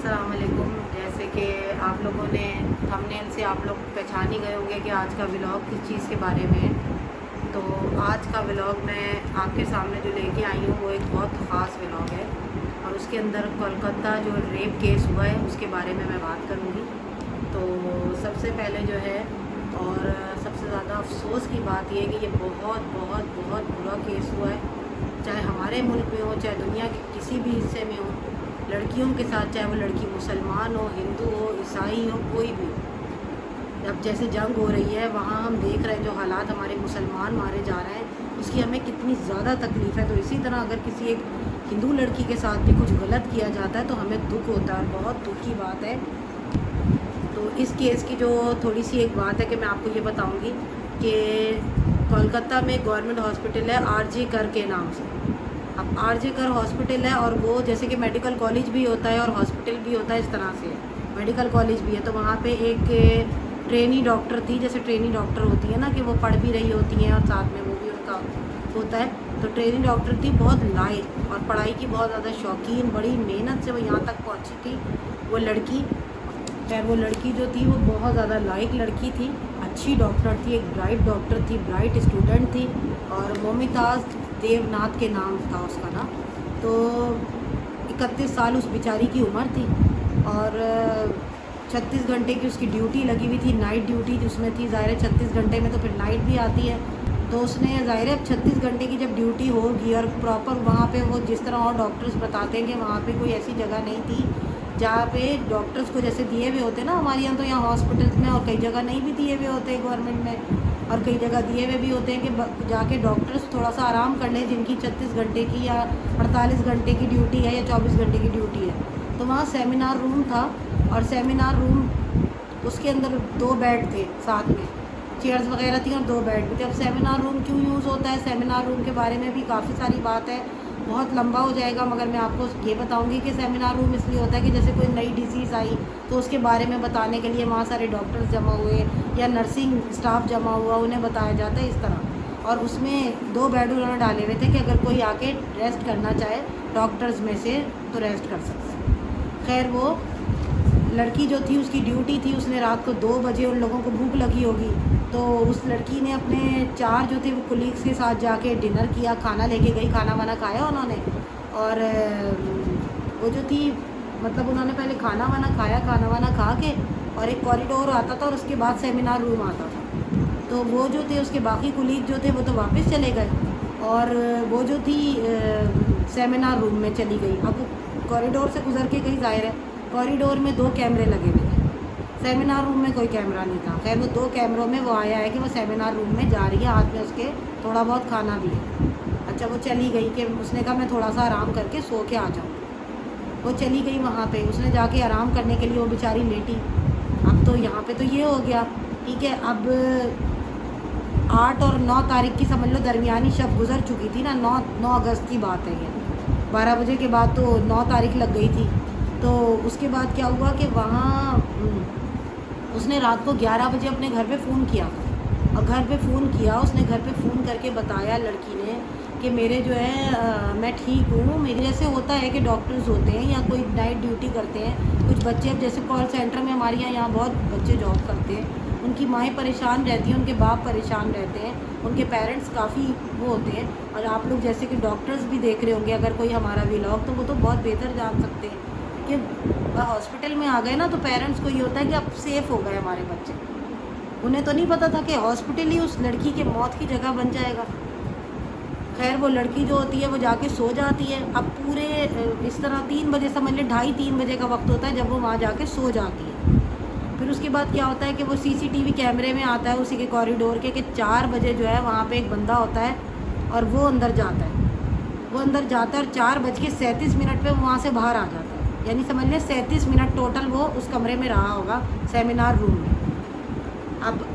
अस्सलाम वालेकुम। जैसे कि आप लोगों ने थंबनेल से आप लोग पहचान ही गए होंगे कि आज का व्लॉग किस चीज़ के बारे में है। तो आज का व्लॉग मैं आपके सामने जो लेके आई हूँ वो एक बहुत ख़ास व्लॉग है और उसके अंदर कोलकाता जो रेप केस हुआ है उसके बारे में मैं बात करूँगी। तो सबसे पहले जो है और सबसे ज़्यादा अफसोस की बात यह है कि ये बहुत बहुत बहुत बुरा केस हुआ है, चाहे हमारे मुल्क में हो चाहे दुनिया के किसी भी हिस्से में हो। लड़कियों के साथ, चाहे वो लड़की मुसलमान हो, हिंदू हो, ईसाई हो, कोई भी हो। अब जैसे जंग हो रही है वहाँ हम देख रहे हैं जो हालात हमारे मुसलमान मारे जा रहे हैं उसकी हमें कितनी ज़्यादा तकलीफ़ है। तो इसी तरह अगर किसी एक हिंदू लड़की के साथ भी कुछ गलत किया जाता है तो हमें दुख होता है, बहुत दुख की बात है। तो इस केस की जो थोड़ी सी एक बात है कि मैं आपको ये बताऊंगी कि कोलकाता में गवर्नमेंट हॉस्पिटल है आरजे कर के नाम से। अब आरजे कर हॉस्पिटल है और वो जैसे कि मेडिकल कॉलेज भी होता है और हॉस्पिटल भी होता है, इस तरह से मेडिकल कॉलेज भी है। तो वहाँ पे एक ट्रेनी डॉक्टर थी, जैसे ट्रेनी डॉक्टर होती है ना कि वो पढ़ भी रही होती हैं और साथ में वो भी उनका होता है। तो ट्रेनी डॉक्टर थी, बहुत लायक और पढ़ाई की बहुत ज़्यादा शौकीन, बड़ी मेहनत से वो यहाँ तक पहुँची थी वो लड़की। खैर वो लड़की जो थी वो बहुत ज़्यादा लायक लड़की थी, अच्छी डॉक्टर थी, एक ब्राइट डॉक्टर थी, ब्राइट स्टूडेंट थी और मोमिताज़ देवनाथ के नाम था उसका ना। तो 31 साल उस बेचारी की उम्र थी और 36 घंटे की उसकी ड्यूटी लगी हुई थी, नाइट ड्यूटी उसमें थी। ज़ाहिर है 36 घंटे में तो फिर नाइट भी आती है। तो उसने ज़ाहिर है 36 घंटे की जब ड्यूटी होगी और प्रॉपर वहाँ पे वो जिस तरह और डॉक्टर्स बताते हैं कि वहाँ पे कोई ऐसी जगह नहीं थी जहाँ पे डॉक्टर्स को जैसे दिए हुए होते ना हमारे यहाँ, तो यहाँ हॉस्पिटल्स में और कई जगह नहीं भी दिए हुए होते हैं गवर्नमेंट में, और कई जगह दिए हुए भी होते हैं कि जाके डॉक्टर्स थोड़ा सा आराम कर लें जिनकी 36 घंटे की या 48 घंटे की ड्यूटी है या 24 घंटे की ड्यूटी है। तो वहाँ सेमिनार रूम था और सेमिनार रूम उसके अंदर 2 बेड थे, साथ में चेयर्स वगैरह थी और 2 बेड भी थे। अब सेमिनार रूम क्यों यूज़ होता है, सेमिनार रूम के बारे में भी काफ़ी सारी बात है, बहुत लंबा हो जाएगा, मगर मैं आपको ये बताऊंगी कि सेमिनार रूम इसलिए होता है कि जैसे कोई नई डिसीज़ आई तो उसके बारे में बताने के लिए वहाँ सारे डॉक्टर्स जमा हुए या नर्सिंग स्टाफ जमा हुआ, उन्हें बताया जाता है इस तरह। और उसमें 2 बेड उन्होंने डाले हुए थे कि अगर कोई आके रेस्ट करना चाहे डॉक्टर्स में से तो रेस्ट कर सकता है। खैर वो लड़की जो थी उसकी ड्यूटी थी, उसने रात को 2 बजे उन लोगों को भूख लगी होगी तो उस लड़की ने अपने 4 जो थे वो कुलीग्स के साथ जाके डिनर किया, खाना लेके गई, खाना वाना खाया उन्होंने। और वो जो थी मतलब उन्होंने पहले खाना वाना खाया, खाना वाना खा के और एक कॉरिडोर आता था और उसके बाद सेमिनार रूम आता था। तो वो जो थे उसके बाकी कुलीग जो थे वो तो वापस चले गए और वो जो थी सेमिनार रूम में चली गई। अब वो कॉरिडोर से गुजर के गई, जाहिर है कॉरिडोर में 2 कैमरे लगे हुए थे, सेमिनार रूम में कोई कैमरा नहीं था। खैर वो 2 कैमरों में वो आया है कि वो सेमिनार रूम में जा रही है, हाथ में उसके थोड़ा बहुत खाना भी है। अच्छा वो चली गई कि उसने कहा मैं थोड़ा सा आराम करके सो के आ जाऊँ। वो चली गई वहाँ पे, उसने जाके आराम करने के लिए वो बेचारी लेटी। अब तो यहाँ पे तो ये हो गया, ठीक है। अब 8 और 9 तारीख की समझ लो दरमियानी शब गुजर चुकी थी ना, 9 अगस्त की बात है ये। 12 बजे के बाद तो 9 तारीख लग गई थी। तो उसके बाद क्या हुआ कि वहाँ उसने रात को 11 बजे अपने घर पे फ़ोन किया और घर पे फ़ोन किया, उसने घर पे फ़ोन करके बताया लड़की ने कि मेरे जो है मैं ठीक हूँ। मेरे जैसे होता है कि डॉक्टर्स होते हैं या कोई नाइट ड्यूटी करते हैं, कुछ बच्चे अब जैसे कॉल सेंटर में हमारे यहाँ बहुत बच्चे जॉब करते हैं, उनकी माएँ परेशान रहती हैं, उनके बाप परेशान रहते हैं, उनके पेरेंट्स काफ़ी वो होते हैं। और आप लोग जैसे कि डॉक्टर्स भी देख रहे होंगे अगर कोई हमारा व्लॉग, तो वो तो बहुत बेहतर जान सकते हैं कि हॉस्पिटल में आ गए ना तो पेरेंट्स को ये होता है कि अब सेफ़ हो गए हमारे बच्चे। उन्हें तो नहीं पता था कि हॉस्पिटल ही उस लड़की के मौत की जगह बन जाएगा। खैर वो लड़की जो होती है वो जाके सो जाती है। अब पूरे इस तरह 3 बजे समझ ले, 2:30-3 बजे का वक्त होता है जब वो वहाँ जाके सो जाती है। फिर उसके बाद क्या होता है कि वो सीसीटीवी कैमरे में आता है उसी के कॉरिडोर के कि 4 बजे जो है वहाँ पे एक बंदा होता है और वो अंदर जाता है। वो अंदर जाता है और 4:37 पे वहाँ से बाहर आ जाता है। यानी समझ लें 37 मिनट टोटल वो उस कमरे में रहा होगा सेमिनार रूम में। अब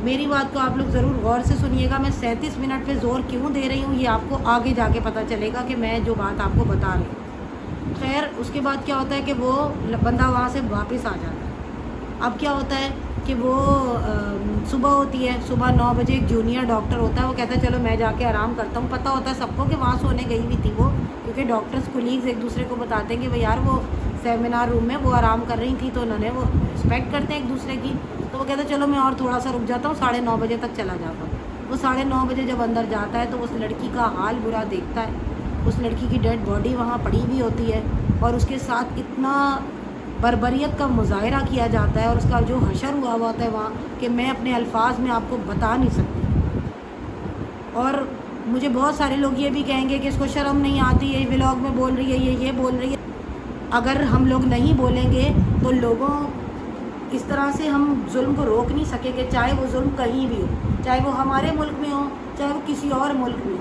मेरी बात को आप लोग ज़रूर गौर से सुनिएगा, मैं 37 मिनट पे ज़ोर क्यों दे रही हूँ ये आपको आगे जाके पता चलेगा कि मैं जो बात आपको बता रही हूँ। खैर उसके बाद क्या होता है कि वो बंदा वहाँ से वापस आ जाता है। अब क्या होता है कि वो सुबह होती है, सुबह 9 बजे एक जूनियर डॉक्टर होता है, वो कहता है चलो मैं जाके आराम करता हूँ। पता होता है सबको कि वहाँ सोने गई हुई थी वो, क्योंकि डॉक्टर्स कोलीग्स एक दूसरे को बताते हैं कि भाई यार वो सेमिनार रूम में, वो आराम कर रही थी, तो उन्होंने, वो रिस्पेक्ट करते हैं एक दूसरे की, तो वो कहते चलो मैं और थोड़ा सा रुक जाता हूँ, 9:30 बजे तक चला जाता हूँ। वो 9:30 बजे जब अंदर जाता है तो उस लड़की का हाल बुरा देखता है, उस लड़की की डेड बॉडी वहाँ पड़ी हुई होती है और उसके साथ इतना बर्बरियत का मुजाहरा किया जाता है और उसका जो हशर हुआ होता है वहाँ, कि मैं अपने अल्फाज में आपको बता नहीं सकती। और मुझे बहुत सारे लोग ये भी कहेंगे कि इसको शर्म नहीं आती, ये व्लॉग में बोल रही है, ये बोल रही है। अगर हम लोग नहीं बोलेंगे तो लोगों, इस तरह से हम जुल्म को रोक नहीं सकेंगे, चाहे वो जुल्म कहीं भी हो, चाहे वो हमारे मुल्क में हो, चाहे वो किसी और मुल्क में हो।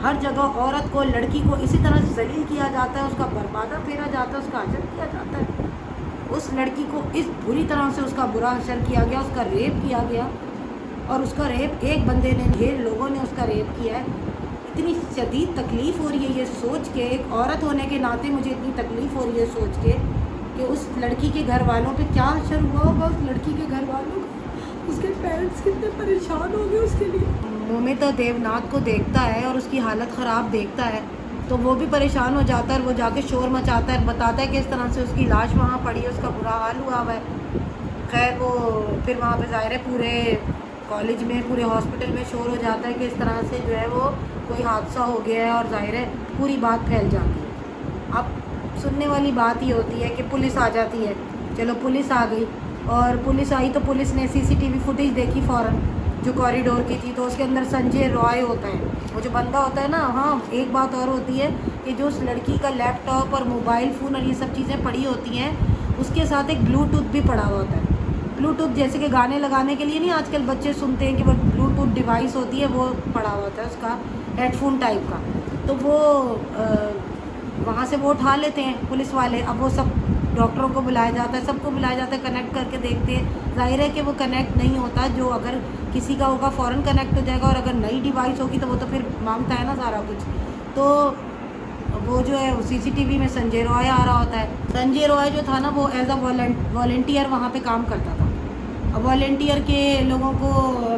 हर जगह औरत को, लड़की को इसी तरह से जलील किया जाता है, उसका बर्बादा फेरा जाता है, उसका हशर किया जाता है। उस लड़की को इस बुरी तरह से उसका बुरा हशर किया गया, उसका रेप किया गया, और उसका रेप एक बंदे ने, ढेर लोगों ने उसका रेप किया है। इतनी शदीद तकलीफ़ हो रही है ये सोच के, एक औरत होने के नाते मुझे इतनी तकलीफ़ हो रही है सोच के कि उस लड़की के घर वालों पे क्या असर हुआ होगा, उस लड़की के घर वालों को, उसके पेरेंट्स कितने परेशान हो गए उसके लिए। मोमित देवनाथ को देखता है और उसकी हालत ख़राब देखता है तो वो भी परेशान हो जाता है और वो जाके शोर मचाता है, बताता है कि इस तरह से उसकी लाश वहाँ पड़ी है, उसका बुरा हाल हुआ हुआ है। खैर वो फिर वहाँ पे ज़ाहिर है पूरे कॉलेज में, पूरे हॉस्पिटल में शोर हो जाता है कि इस तरह से जो है वो कोई हादसा हो गया है, और ज़ाहिर है पूरी बात फैल जाती है। अब सुनने वाली बात ये होती है कि पुलिस आ जाती है। चलो पुलिस आ गई, और पुलिस आई तो पुलिस ने सीसीटीवी फुटेज देखी फ़ौरन जो कॉरिडोर की थी, तो उसके अंदर संजय रॉय होता है, वो जो बंदा होता है ना। हाँ, एक बात और होती है कि जो उस लड़की का लैपटॉप और मोबाइल फ़ोन और ये सब चीज़ें पड़ी होती हैं, उसके साथ एक ब्लूटूथ भी पड़ा हुआ होता है। ब्लूटूथ जैसे कि गाने लगाने के लिए नहीं आजकल बच्चे सुनते हैं कि वो ब्लूटूथ डिवाइस होती है, वो पड़ा हुआ होता है उसका, हेडफोन टाइप का। तो वो वहाँ से वो उठा लेते हैं पुलिस वाले। अब वो सब डॉक्टरों को बुलाया जाता है, सबको बुलाया जाता है, कनेक्ट करके देखते हैं। ज़ाहिर है कि वो कनेक्ट नहीं होता, जो अगर किसी का होगा फ़ौरन कनेक्ट हो जाएगा, और अगर नई डिवाइस होगी तो वो तो फिर मांगता है ना सारा कुछ। तो वो जो है सीसीटीवी में संजय रॉय आ रहा होता है। संजय रॉय जो था ना, वो एज अ वॉलंटियर वहाँ पे काम करता था। अब वॉलंटियर के लोगों को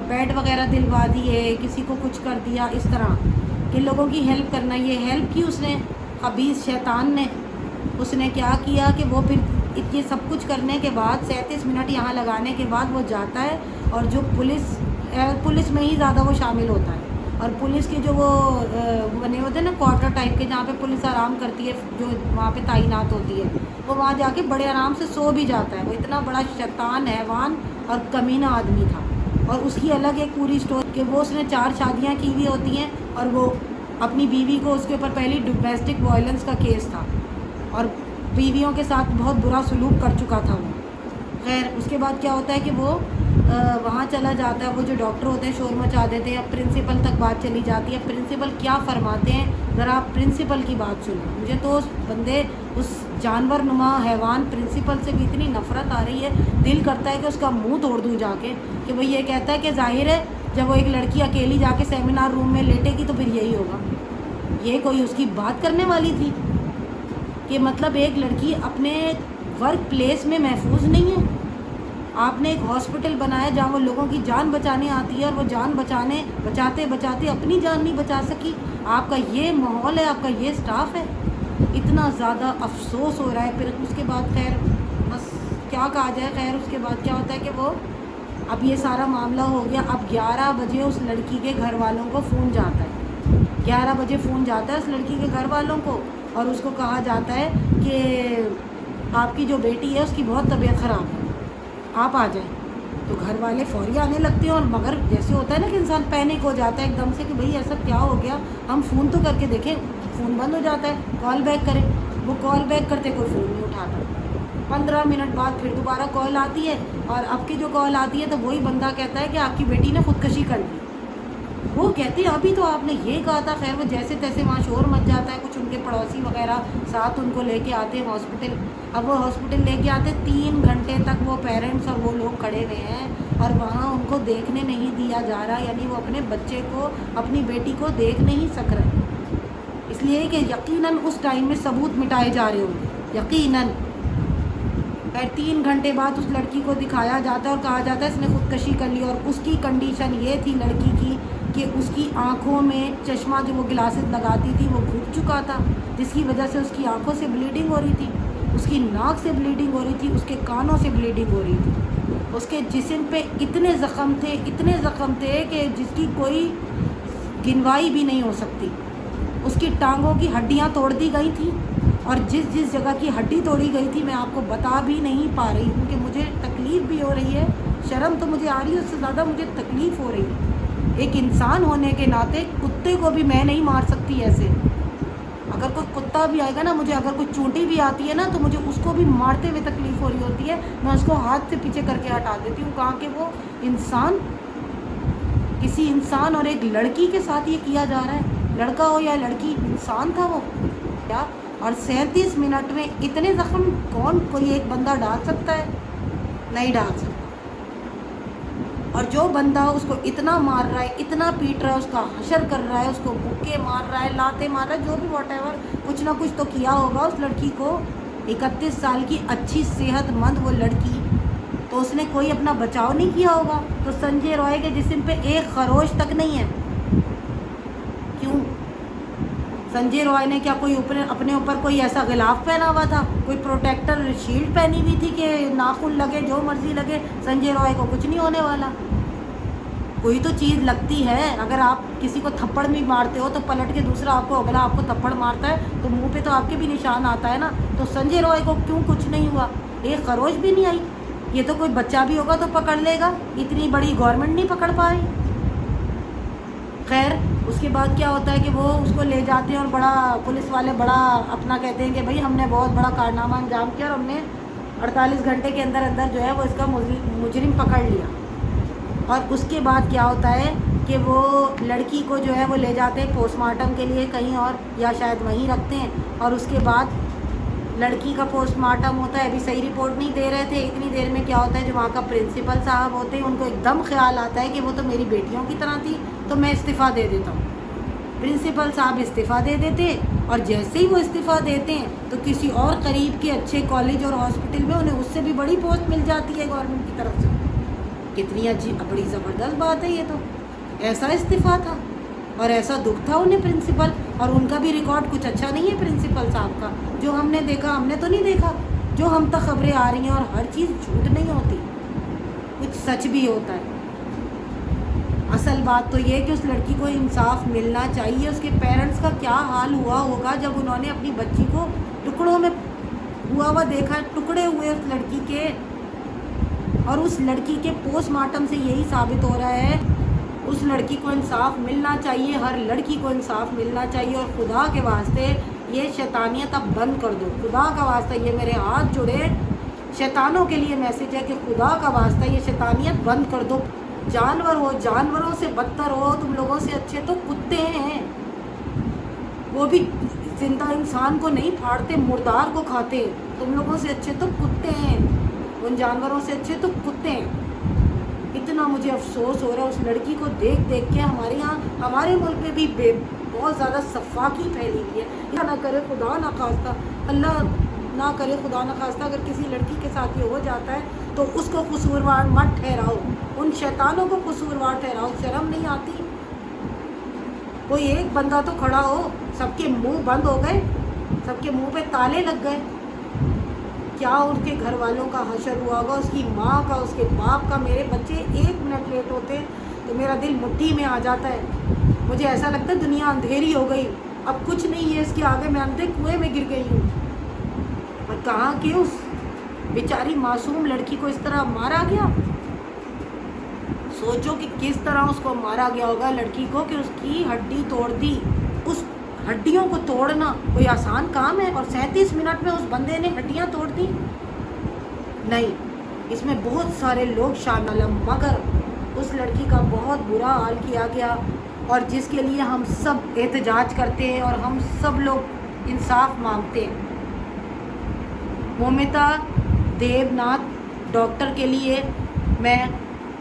बेड वगैरह दिलवा दिए, किसी को कुछ कर दिया, इस तरह कि लोगों की हेल्प करना। ये हेल्प की उसने, खबीस शैतान ने। उसने क्या किया कि वो फिर ये सब कुछ करने के बाद 37 मिनट यहाँ लगाने के बाद वो जाता है, और जो पुलिस में ही ज़्यादा वो शामिल होता है। और पुलिस के जो वो बने होते हैं ना क्वार्टर टाइप के, जहाँ पे पुलिस आराम करती है, जो वहाँ पे तैनात होती है, वो वहाँ जाके बड़े आराम से सो भी जाता है। वो इतना बड़ा शैतान, हैवान और कमीना आदमी था। और उसकी अलग एक पूरी स्टोरी कि वो, उसने 4 शादियाँ की हुई होती हैं, और वो अपनी बीवी को, उसके ऊपर पहली डोमेस्टिक वायलेंस का केस था, और बीवियों के साथ बहुत बुरा सलूक कर चुका था वो। खैर उसके बाद क्या होता है कि वो वहाँ चला जाता है। वो जो डॉक्टर होते हैं शोर मचा देते हैं, अब प्रिंसिपल तक बात चली जाती है। प्रिंसिपल क्या फरमाते हैं, ज़रा आप प्रिंसिपल की बात सुनो। मुझे तो उस बंदे, उस जानवर नुमा हैवान प्रिंसिपल से भी इतनी नफ़रत आ रही है, दिल करता है कि उसका मुंह तोड़ दूँ जाके। कि वो ये कहता है कि ज़ाहिर है जब वो एक लड़की अकेली जाके सेमिनार रूम में लेटेगी तो फिर यही होगा। ये कोई उसकी बात करने वाली थी कि मतलब एक लड़की अपने वर्क प्लेस में महफूज नहीं है। आपने एक हॉस्पिटल बनाया जहाँ वो लोगों की जान बचाने आती है, और वो जान बचाते बचाते अपनी जान नहीं बचा सकी। आपका ये माहौल है, आपका ये स्टाफ है। इतना ज़्यादा अफसोस हो रहा है। फिर उसके बाद खैर बस क्या कहा जाए, खैर उसके बाद क्या होता है कि वो, अब ये सारा मामला हो गया। अब 11 बजे उस लड़की के घर वालों को फ़ोन जाता है, 11 बजे फ़ोन जाता है उस लड़की के घर वालों को, और उसको कहा जाता है कि आपकी जो बेटी है उसकी बहुत तबीयत ख़राब है, आप आ जाएं। तो घर वाले फौरी आने लगते हैं, और मगर जैसे होता है ना कि इंसान पैनिक हो जाता है एकदम से कि भाई ऐसा क्या हो गया, हम फ़ोन तो करके देखें। फ़ोन बंद हो जाता है, कॉल बैक करें। वो कॉल बैक करते, कोई फ़ोन नहीं उठाता। 15 मिनट बाद फिर दोबारा कॉल आती है, और अब की जो कॉल आती है तो वही बंदा कहता है कि आपकी बेटी ने ख़ुदकशी कर ली। वो कहते हैं अभी तो आपने ये कहा था। खैर वो जैसे तैसे वहाँ शोर मच जाता है, कुछ उनके पड़ोसी वगैरह साथ उनको लेके आते हैं हॉस्पिटल। अब वो हॉस्पिटल लेके आते, 3 घंटे तक वो पेरेंट्स और वो लोग खड़े हुए हैं, और वहाँ उनको देखने नहीं दिया जा रहा। यानी वो अपने बच्चे को, अपनी बेटी को देख नहीं सक रहे, इसलिए कि यकीनन उस टाइम में सबूत मिटाए जा रहे होंगे, यकीनन। खैर 3 घंटे बाद उस लड़की को दिखाया जाता है और कहा जाता है इसने ख़ुदकशी कर ली। और उसकी कंडीशन ये थी लड़की की कि उसकी आँखों में चश्मा, जो वो ग्लासेस लगाती थी, वो घुट चुका था, जिसकी वजह से उसकी आँखों से ब्लीडिंग हो रही थी। اس کی ناک سے بلیڈنگ ہو رہی تھی، اس کے کانوں سے بلیڈنگ ہو رہی تھی، اس کے جسم پہ اتنے زخم تھے کہ جس کی کوئی گنوائی بھی نہیں ہو سکتی. اس کی ٹانگوں کی ہڈیاں توڑ دی گئی تھیں، اور جس جگہ کی ہڈی توڑی گئی تھی میں آپ کو بتا بھی نہیں پا رہی ہوں کہ مجھے تکلیف بھی ہو رہی ہے، شرم تو مجھے آ رہی ہے، اس سے زیادہ مجھے تکلیف ہو رہی ہے. ایک انسان ہونے کے ناطے کتے کو بھی میں نہیں مار سکتی ایسے. اگر کوئی کتا بھی آئے گا نا، مجھے اگر کوئی چونٹی بھی آتی ہے نا تو مجھے اس کو بھی مارتے ہوئے تکلیف ہو رہی ہوتی ہے، میں اس کو ہاتھ سے پیچھے کر کے ہٹا دیتی ہوں. کہاں کہ وہ انسان، کسی انسان اور ایک لڑکی کے ساتھ یہ کیا جا رہا ہے، لڑکا ہو یا لڑکی، انسان تھا وہ کیا. اور 37 منٹ میں اتنے زخم کون کوئی ایک بندہ ڈال سکتا ہے؟ نہیں ڈال سکتا. اور جو بندہ اس کو اتنا مار رہا ہے، اتنا پیٹ رہا ہے، اس کا حشر کر رہا ہے، اس کو بکے مار رہا ہے، لاتے مار رہا ہے، جو بھی واٹ ایور، کچھ نہ کچھ تو کیا ہوگا اس لڑکی کو. 31 سال کی اچھی صحت مند وہ لڑکی، تو اس نے کوئی اپنا بچاؤ نہیں کیا ہوگا. تو سنجے رائے کے جسم پہ ایک خروش تک نہیں ہے. کیوں؟ سنجے رائے نے کیا کوئی اپنے اوپر کوئی ایسا غلاف پہنا ہوا تھا، کوئی پروٹیکٹر شیلڈ پہنی ہوئی تھی کہ ناخن لگے جو مرضی لگے، سنجے رائے کو کچھ نہیں ہونے والا. کوئی تو چیز لگتی ہے. اگر آپ کسی کو تھپڑ بھی مارتے ہو تو پلٹ کے دوسرا آپ کو اگلا آپ کو تھپڑ مارتا ہے تو منہ پہ تو آپ کے بھی نشان آتا ہے نا. تو سنجے رائے کو کیوں کچھ نہیں ہوا؟ ایک خروش بھی نہیں آئی. یہ تو کوئی بچہ بھی ہوگا تو پکڑ لے گا، اتنی بڑی گورنمنٹ نہیں پکڑ پائی. خیر، اس کے بعد کیا ہوتا ہے کہ وہ اس کو لے جاتے ہیں اور بڑا پولیس والے بڑا اپنا کہتے ہیں کہ بھائی ہم نے بہت بڑا کارنامہ انجام کیا اور ہم نے 48 گھنٹے کے اندر جو ہے وہ اس کا مجرم پکڑ لیا. اور اس کے بعد کیا ہوتا ہے کہ وہ لڑکی کو جو ہے وہ لے جاتے ہیں پوسٹ مارٹم کے لیے کہیں اور، یا شاید وہیں رکھتے ہیں. اور اس کے بعد لڑکی کا پوسٹ مارٹم ہوتا ہے. ابھی صحیح رپورٹ نہیں دے رہے تھے، اتنی دیر میں کیا ہوتا ہے جو وہاں کا پرنسپل صاحب ہوتے ہیں ان کو ایک دم خیال آتا ہے کہ وہ تو میری بیٹیوں کی طرح تھی تو میں استعفیٰ دے دیتا ہوں. پرنسپل صاحب استعفیٰ دے دیتے، اور جیسے ہی وہ استعفیٰ دیتے ہیں تو کسی اور قریب کے اچھے کالج اور ہاسپٹل میں انہیں اس سے بھی بڑی پوسٹ مل جاتی ہے گورنمنٹ کی طرف سے. کتنی بڑی زبردست بات ہے یہ تو. ایسا استعفیٰ تھا اور ایسا دکھ تھا انہیں پرنسپل، اور ان کا بھی ریکارڈ کچھ اچھا نہیں ہے پرنسپل صاحب کا. جو ہم نے دیکھا، ہم نے تو نہیں دیکھا، جو ہم تک خبریں آ رہی ہیں، اور ہر چیز جھوٹ نہیں ہوتی، کچھ سچ بھی ہوتا ہے. اصل بات تو یہ کہ اس لڑکی کو انصاف ملنا چاہیے. اس کے پیرنٹس کا کیا حال ہوا ہوگا جب انہوں نے اپنی بچی کو ٹکڑوں میں ہوا دیکھا، ٹکڑے ہوئے اس لڑکی کے. اور اس لڑکی کے پوسٹ مارٹم سے یہی ثابت ہو رہا ہے اس لڑکی کو انصاف ملنا چاہیے، ہر لڑکی کو انصاف ملنا چاہیے. اور خدا کے واسطے یہ شیطانیت اب بند کر دو. خدا کا واسطہ، یہ میرے ہاتھ جڑے شیطانوں کے لیے میسیج ہے کہ خدا کا واسطہ یہ شیطانیت بند کر دو. جانور ہو، جانوروں سے بدتر ہو، تم لوگوں سے اچھے تو کتے ہیں. وہ بھی زندہ انسان کو نہیں پھاڑتے، مردار کو کھاتے. تم لوگوں سے اچھے تو کتے ہیں، ان جانوروں سے اچھے تو کتے ہیں. اتنا مجھے افسوس ہو رہا ہے اس لڑکی کو دیکھ کے. ہمارے یہاں ہمارے ملک میں بھی بہت زیادہ صفاقی پھیلی ہوئی ہے. یا نہ کرے خدا نہ خواستہ، اللہ نہ کرے خدا نہ خواستہ، اگر کسی لڑکی کے ساتھ یہ ہو جاتا ہے تو اس کو قصوروار مت ٹھہراؤ، ان شیطانوں کو قصوروار ٹھہراؤ. شرم نہیں آتی؟ کوئی ایک بندہ تو کھڑا ہو. سب کے منہ بند ہو گئے، سب کے منہ پہ تالے لگ گئے. کیا ان کے گھر والوں کا حشر ہوا ہوگا، اس کی ماں کا، اس کے باپ کا. میرے بچے 1 منٹ لیٹ ہوتے تو میرا دل مٹھی میں آ جاتا ہے. مجھے ایسا لگتا ہے دنیا اندھیری ہو گئی، اب کچھ نہیں ہے اس کے آگے، میں اندھے کنویں میں گر گئی ہوں. اور کہاں کہ اس بیچاری معصوم لڑکی کو اس طرح مارا گیا. سوچو کہ کس طرح اس کو مارا گیا ہوگا لڑکی کو، کہ اس کی ہڈی توڑ دی. اس ہڈیوں کو توڑنا کوئی آسان کام ہے؟ اور 37 منٹ میں اس بندے نے ہڈیاں توڑ دی؟ نہیں، اس میں بہت سارے لوگ شامل ہیں، مگر اس لڑکی کا بہت برا حال کیا گیا، اور جس کے لیے ہم سب احتجاج کرتے ہیں اور ہم سب لوگ انصاف مانگتے ہیں. مومتا دیوناتھ ڈاکٹر کے لیے میں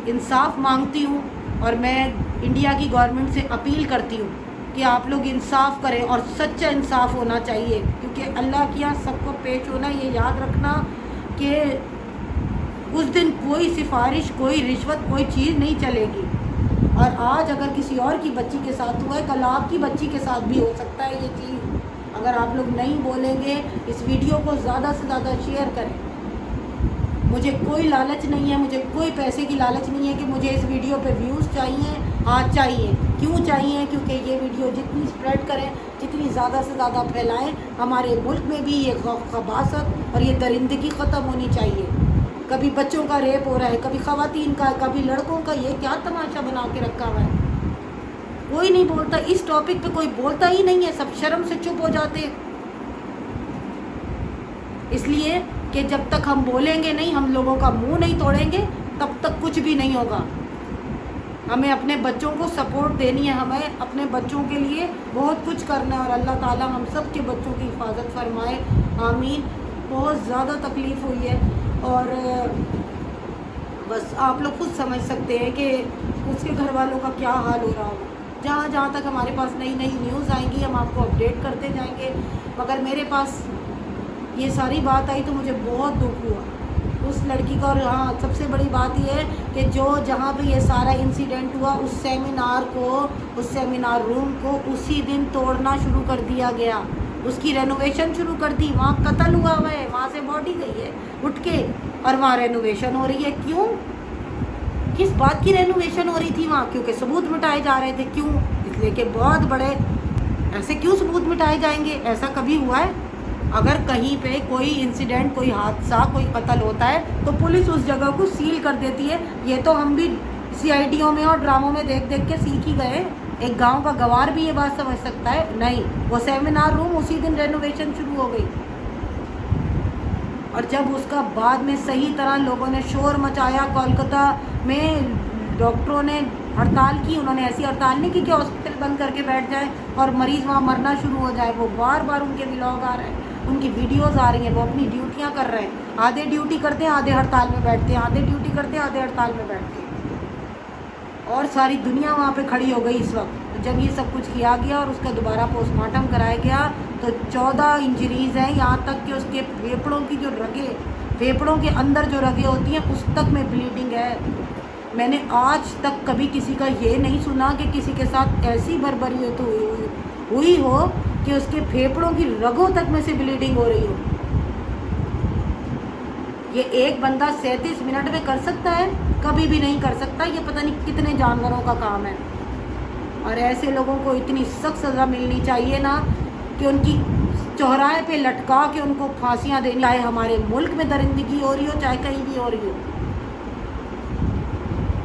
انصاف مانگتی ہوں، اور میں انڈیا کی گورنمنٹ سے اپیل کرتی ہوں کہ آپ لوگ انصاف کریں، اور سچا انصاف ہونا چاہیے، کیونکہ اللہ کے یہاں سب کو پیش ہونا. یہ یاد رکھنا کہ اس دن کوئی سفارش، کوئی رشوت، کوئی چیز نہیں چلے گی. اور آج اگر کسی اور کی بچی کے ساتھ ہوا ہے، کل آپ کی بچی کے ساتھ بھی ہو سکتا ہے یہ چیز. اگر آپ لوگ نہیں بولیں گے، اس ویڈیو کو زیادہ سے زیادہ شیئر کریں. مجھے کوئی لالچ نہیں ہے، مجھے کوئی پیسے کی لالچ نہیں ہے کہ مجھے اس ویڈیو پہ ویوز چاہیے. ہاں چاہیے. کیوں چاہیے؟ کیونکہ یہ ویڈیو جتنی اسپریڈ کریں، جتنی زیادہ سے زیادہ پھیلائیں، ہمارے ملک میں بھی یہ خباثت اور یہ درندگی ختم ہونی چاہیے. کبھی بچوں کا ریپ ہو رہا ہے، کبھی خواتین کا، کبھی لڑکوں کا. یہ کیا تماشا بنا کے رکھا ہوا ہے؟ کوئی نہیں بولتا اس ٹاپک پہ، کوئی بولتا ہی نہیں ہے، سب شرم سے چپ ہو جاتے ہیں. اس لیے کہ جب تک ہم بولیں گے نہیں، ہم لوگوں کا منہ نہیں توڑیں گے، تب تک کچھ بھی نہیں ہوگا. ہمیں اپنے بچوں کو سپورٹ دینی ہے، ہمیں اپنے بچوں کے لیے بہت کچھ کرنا ہے، اور اللہ تعالیٰ ہم سب کے بچوں کی حفاظت فرمائے. آمین. بہت زیادہ تکلیف ہوئی ہے، اور بس آپ لوگ خود سمجھ سکتے ہیں کہ اس کے گھر والوں کا کیا حال ہو رہا ہوگا. جہاں جہاں تک ہمارے پاس نئی نئی نیوز آئیں گی، ہم آپ کو اپڈیٹ کرتے جائیں گے. مگر میرے پاس یہ ساری بات آئی تو مجھے بہت دکھ ہوا اس لڑکی کا. اور ہاں، سب سے بڑی بات یہ ہے کہ جہاں پہ یہ سارا انسیڈنٹ ہوا، اس سیمینار روم کو اسی دن توڑنا شروع کر دیا گیا. اس کی رینوویشن شروع کر دی. وہاں قتل ہوا ہے، وہاں سے باڈی گئی ہے اٹھ کے، اور وہاں رینوویشن ہو رہی ہے. کیوں؟ کس بات کی رینوویشن ہو رہی تھی وہاں؟ کیونکہ ثبوت مٹائے جا رہے تھے. کیوں؟ اس لیے کہ بہت بڑے. ایسے کیوں ثبوت مٹائے جائیں گے؟ ایسا کبھی ہوا ہے؟ اگر کہیں پہ کوئی انسیڈنٹ، کوئی حادثہ، کوئی قتل ہوتا ہے تو پولیس اس جگہ کو سیل کر دیتی ہے. یہ تو ہم بھی CIDوں میں اور ڈراموں میں دیکھ دیکھ کے سیکھ ہی گئے. ایک گاؤں کا گوار بھی یہ بات سمجھ سکتا ہے. نہیں، وہ سیمینار روم اسی دن رینوویشن شروع ہو گئی. اور جب اس کا بعد میں صحیح طرح لوگوں نے شور مچایا، کولکتہ میں ڈاکٹروں نے ہڑتال کی. انہوں نے ایسی ہڑتال نہیں کی کہ ہاسپٹل بند کر کے بیٹھ جائیں اور مریض وہاں مرنا شروع ہو جائے. وہ بار بار ان کے ولاگ آ رہے ہیں، ان کی ویڈیوز آ رہی ہیں، وہ اپنی ڈیوٹیاں کر رہے ہیں. آدھے ڈیوٹی کرتے ہیں، آدھے ہڑتال میں بیٹھتے ہیں، آدھے ڈیوٹی کرتے ہیں، آدھے ہڑتال میں بیٹھتے ہیں. اور ساری دنیا وہاں پہ کھڑی ہو گئی اس وقت. جب یہ سب کچھ کیا گیا اور اس کا دوبارہ پوسٹ مارٹم کرایا گیا تو 14 انجریز ہیں. یہاں تک کہ اس کے پھیپھڑوں کی جو رگیں، پھیپھڑوں کے اندر جو رگیں ہوتی ہیں، اس تک میں بلیڈنگ ہے. میں نے آج تک کبھی کسی کا یہ نہیں سنا کہ کسی کے ساتھ ایسی بربریت ہوئی ہو کہ اس کے پھیپھڑوں کی رگوں تک میں سے بلیڈنگ ہو رہی ہو. یہ ایک بندہ 37 منٹ میں کر سکتا ہے؟ کبھی بھی نہیں کر سکتا. یہ پتہ نہیں کتنے جانوروں کا کام ہے. اور ایسے لوگوں کو اتنی سخت سزا ملنی چاہیے نا کہ ان کی چوراہے پہ لٹکا کے ان کو پھانسیاں دینی. چاہے ہمارے ملک میں درندگی ہو رہی ہو، چاہے کہیں بھی ہو رہی ہو.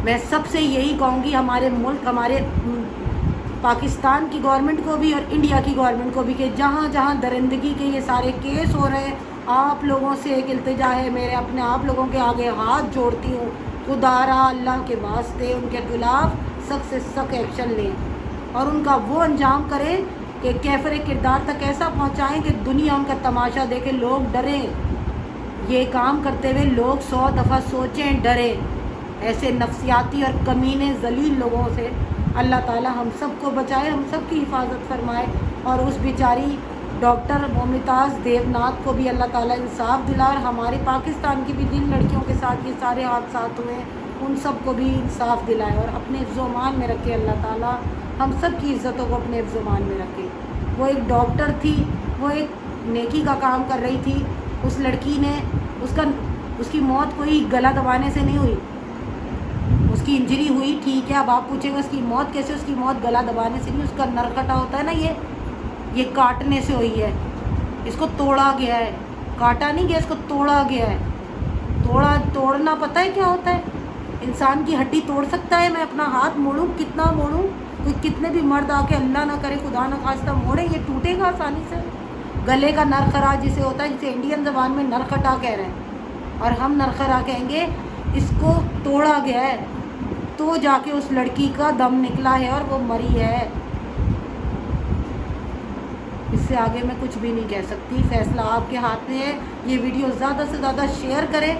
میں سب سے یہی کہوں گی، ہمارے ملک، ہمارے پاکستان کی گورنمنٹ کو بھی اور انڈیا کی گورنمنٹ کو بھی، کہ جہاں جہاں درندگی کے یہ سارے کیس ہو رہے ہیں، آپ لوگوں سے ایک التجا ہے، میرے اپنے آپ لوگوں کے آگے ہاتھ جوڑتی ہوں، خدا را اللہ کے واسطے ان کے خلاف سخت سے سخت ایکشن لیں اور ان کا وہ انجام کریں کہ کیفر کردار تک ایسا پہنچائیں کہ دنیا ان کا تماشا دیکھے، لوگ ڈریں. یہ کام کرتے ہوئے لوگ 100 دفعہ سوچیں، ڈریں. ایسے نفسیاتی اور کمینے ذلیل لوگوں سے اللہ تعالیٰ ہم سب کو بچائے، ہم سب کی حفاظت فرمائے. اور اس بیچاری ڈاکٹر ممتاز دیوناتھ کو بھی اللہ تعالیٰ انصاف دلا، اور ہمارے پاکستان کی بھی جن لڑکیوں کے ساتھ یہ سارے حادثات ہوئے ہیں ان سب کو بھی انصاف دلائے اور اپنے حفظ و امان میں رکھے. اللہ تعالیٰ ہم سب کی عزتوں کو اپنے حفظ و امان میں رکھے. وہ ایک ڈاکٹر تھی، وہ ایک نیکی کا کام کر رہی تھی. اس لڑکی نے اس کی موت کوئی گلا دبانے سے نہیں ہوئی. اس کی انجری ہوئی، ٹھیک ہے. اب آپ پوچھیں گے اس کی موت کیسے؟ اس کی موت گلا دبانے سے نہیں، اس کا نرکٹا ہوتا ہے نا، یہ کاٹنے سے ہوئی ہے. اس کو توڑا گیا ہے، کاٹا نہیں گیا، اس کو توڑا گیا ہے. توڑنا پتہ ہے کیا ہوتا ہے؟ انسان کی ہڈی توڑ سکتا ہے؟ میں اپنا ہاتھ موڑوں، کتنا موڑوں، کوئی کتنے بھی مرد آ کے اللہ نہ کرے، خدا نہ خواستہ موڑے، یہ ٹوٹے گا آسانی سے؟ گلے کا نرخرا جسے ہوتا ہے، جسے انڈین زبان میں نرکٹا کہہ رہے ہیں، اور ہم نرخرا کہیں گے. اس کو توڑا گیا ہے تو جا کے اس لڑکی کا دم نکلا ہے اور وہ مری ہے. اس سے آگے میں کچھ بھی نہیں کہہ سکتی. فیصلہ آپ کے ہاتھ میں ہے. یہ ویڈیو زیادہ سے زیادہ شیئر کریں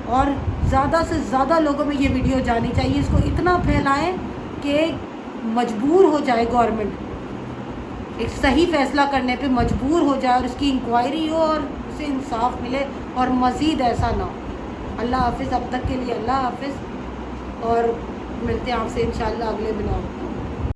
اور زیادہ سے زیادہ لوگوں میں یہ ویڈیو جانی چاہیے. اس کو اتنا پھیلائیں کہ مجبور ہو جائے گورنمنٹ، ایک صحیح فیصلہ کرنے پہ مجبور ہو جائے اور اس کی انکوائری ہو اور اسے انصاف ملے اور مزید ایسا نہ ہو. اللہ حافظ. اب تک کے لیے اللہ حافظ، اور ملتے ہیں آپ سے انشاءاللہ اگلے بلاگ.